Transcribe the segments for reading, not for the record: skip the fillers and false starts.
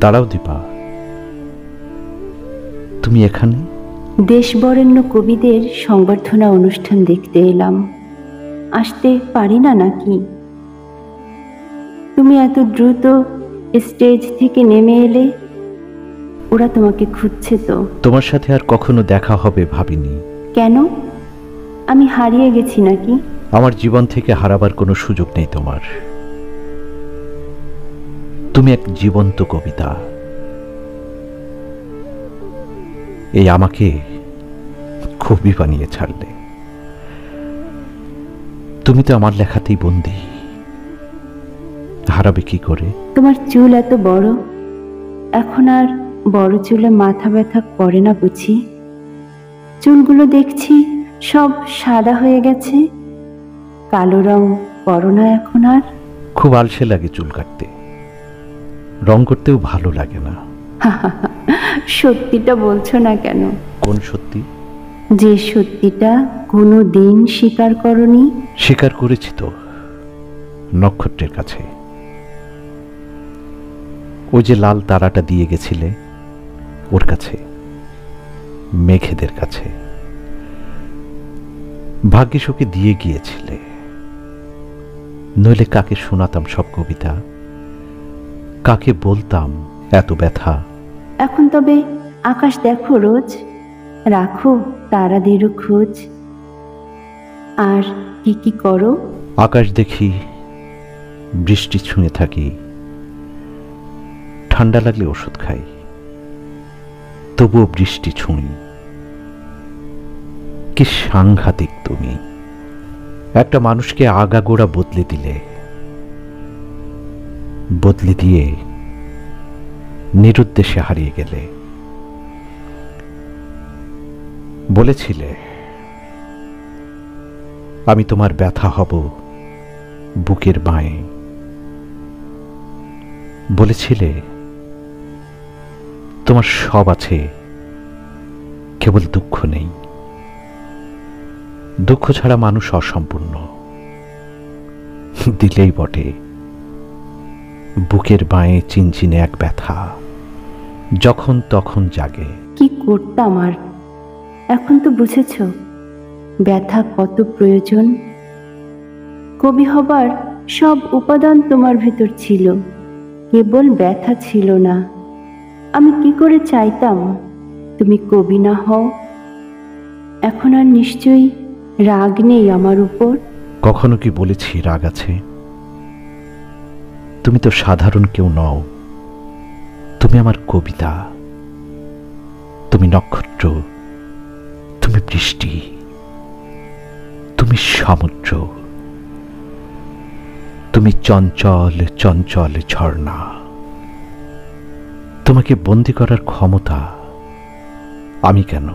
দাঁড়াও দীপা, তুমি এখানে? দেশবরেণ্য কবিদের সংবর্ধনা অনুষ্ঠান দেখতে এলাম। আসতে পারি না নাকি? তুমি এত দ্রুত স্টেজ থেকে নেমে এলে। ওরা তোমাকে খুঁজছে তো। তোমার সাথে আর কখনো দেখা হবে ভাবিনি। কেন? আমি হারিয়ে গেছি নাকি? আমার জীবন থেকে হারাবার কোনো সুযোগ নেই তোমার। তুমি এক জীবন্ত কবিতা। এই আমাকে কবি বানিয়ে ছাড়লে। তুমি তো আমার লেখাতেই বন্দী, হারাবে কি করে? তোমার চুল এত বড়, এখন আর বড় চুলে মাথা ব্যথা করে না বুঝি? চুলগুলো দেখছি সব সাদা হয়ে গেছে। কালো রং করো না এখন আর। খুব আলসে লাগে চুল কাটতে, রং করতেও ভালো লাগে না। সত্যিটা বলছো না কেন? কোন সত্যি? যে সত্যিটা কোনো দিন স্বীকার করনি। স্বীকার করেছি তো, নক্ষত্রের কাছে। ওই যে লাল তারাটা দিয়ে গেছিলে, ওর কাছে, মেঘেদের কাছে। ভাগ্যিস ওকে দিয়ে গিয়েছিলে, নইলে কাকে শোনাতাম সব কবিতা, কাকে বলতাম এত ব্যথা? এখন তবে আকাশ দেখো রোজ, রাখো তারাদেরও খোঁজ। আর কি কি করো? আকাশ দেখি, বৃষ্টি ছুঁয়ে থাকি, ঠান্ডা লাগলে ওষুধ খাই, তবুও বৃষ্টি ছুঁই। কি সাংঘাতিক তুমি! একটা মানুষকে আগাগোড়া বদলে দিলে, বদলে দিয়ে নিরুদ্দেশে হারিয়ে গেলে। বলেছিলে আমি তোমার ব্যথা হব বুকের বাঁয়ে। বলেছিলে তোমার সব আছে, কেবল দুঃখ নেই। দুঃখ ছাড়া মানুষ অসম্পূর্ণ। দিলেই বটে বুকের বাঁয়ে চিনচিনে এক ব্যথা, যখন তখন জাগে। কি করতাম আর? এখন তো বুঝেছ ব্যথা কত প্রয়োজন। কবি হবার সব উপাদান তোমার ভেতর ছিল, কেবল ব্যথা ছিল না। আমি কি করে চাইতাম তুমি কবি না হও। এখন আর নিশ্চয়ই রাগ নেই আমার উপর? কখনো কি বলেছি রাগ আছে? তুমি তো সাধারণ কেউ নও। তুমি আমার কবিতা, তুমি নক্ষত্র, তুমি বৃষ্টি, তুমি সমুদ্র, তুমি চঞ্চল চঞ্চল ঝর্ণা। তোমাকে বন্দি করার ক্ষমতা আমি কেন,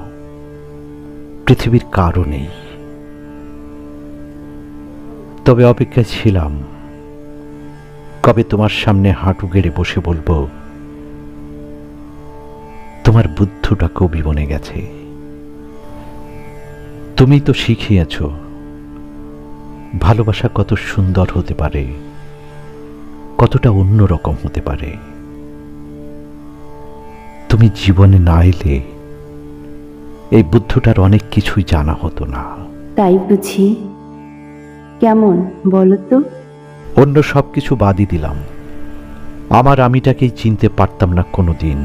পৃথিবীর কারও নেই। তবে অপেক্ষায় ছিলাম কবে তোমার সামনে হাঁটু গেড়ে বসে বলবো তোমার বুদ্ধটা কবি বনে গেছে। তুমি তো শিখিয়েছ ভালোবাসা কত সুন্দর হতে পারে, কতটা অন্যরকম হতে পারে। তুমি জীবনে না এলে এই বুদ্ধটার অনেক কিছুই জানা হতো না। তাই বুঝি? কেমন বলো তো? অন্য সবকিছু বাদই দিলাম, আমার আমিটাকেই চিনতে পারতাম না কোনোদিন।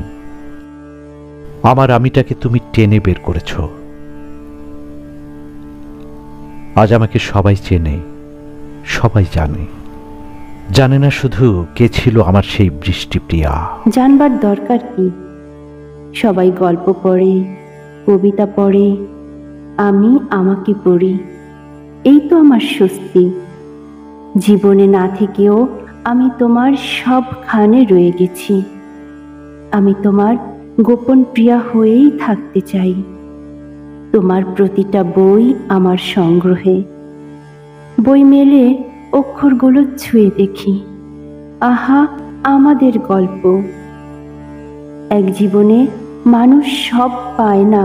আমার আমিটাকে তুমি টেনে বের করেছ। আজ আমাকে সবাই চেনে, সবাই জানে। জানে না শুধু কে ছিল আমার সেই বৃষ্টিপ্রিয়া। জানবার দরকার কি? সবাই গল্প পড়ে, কবিতা পড়ে, আমি আমাকে পড়ি। এই তো আমার স্বস্তি। জীবনে না থেকেও আমি তোমার সবখানে রয়ে গেছি। আমি তোমার গোপন প্রিয়া হয়েই থাকতে চাই। তোমার প্রতিটা বই আমার সংগ্রহে। বই মেলে অক্ষরগুলো ছুঁয়ে দেখি, আহা আমাদের গল্প। এক জীবনে মানুষ সব পায় না।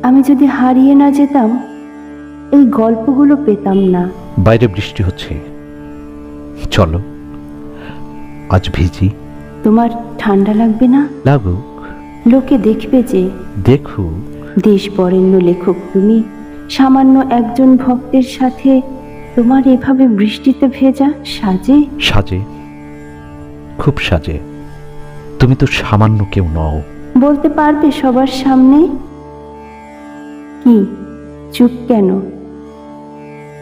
আমি যদি হারিয়ে না যেতাম, এই গল্পগুলো পেতাম না। বাইরে বৃষ্টি হচ্ছে, চলো আজ ভিজি। তোমার ঠান্ডা লাগবে না? লাগুক, লোকে দেখবে যে। দেখুক। দেশ বরেণ্য লেখক তুমি, সামান্য একজন ভক্তের সাথে তোমার এভাবে বৃষ্টিতে ভেজা সাজে? সাজে, খুব সাজে। তুমি তো সামান্য কেউ নও। বলতে পারবে সবার সামনে? কি চুপ কেন?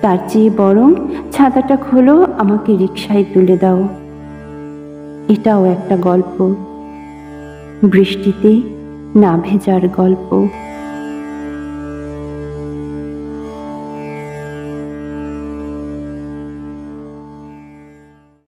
তার চেয়ে বরং ছাতাটা খোলো, আমাকে রিকশায় তুলে দাও। এটাও একটা গল্প, বৃষ্টিতে না ভেজার গল্প।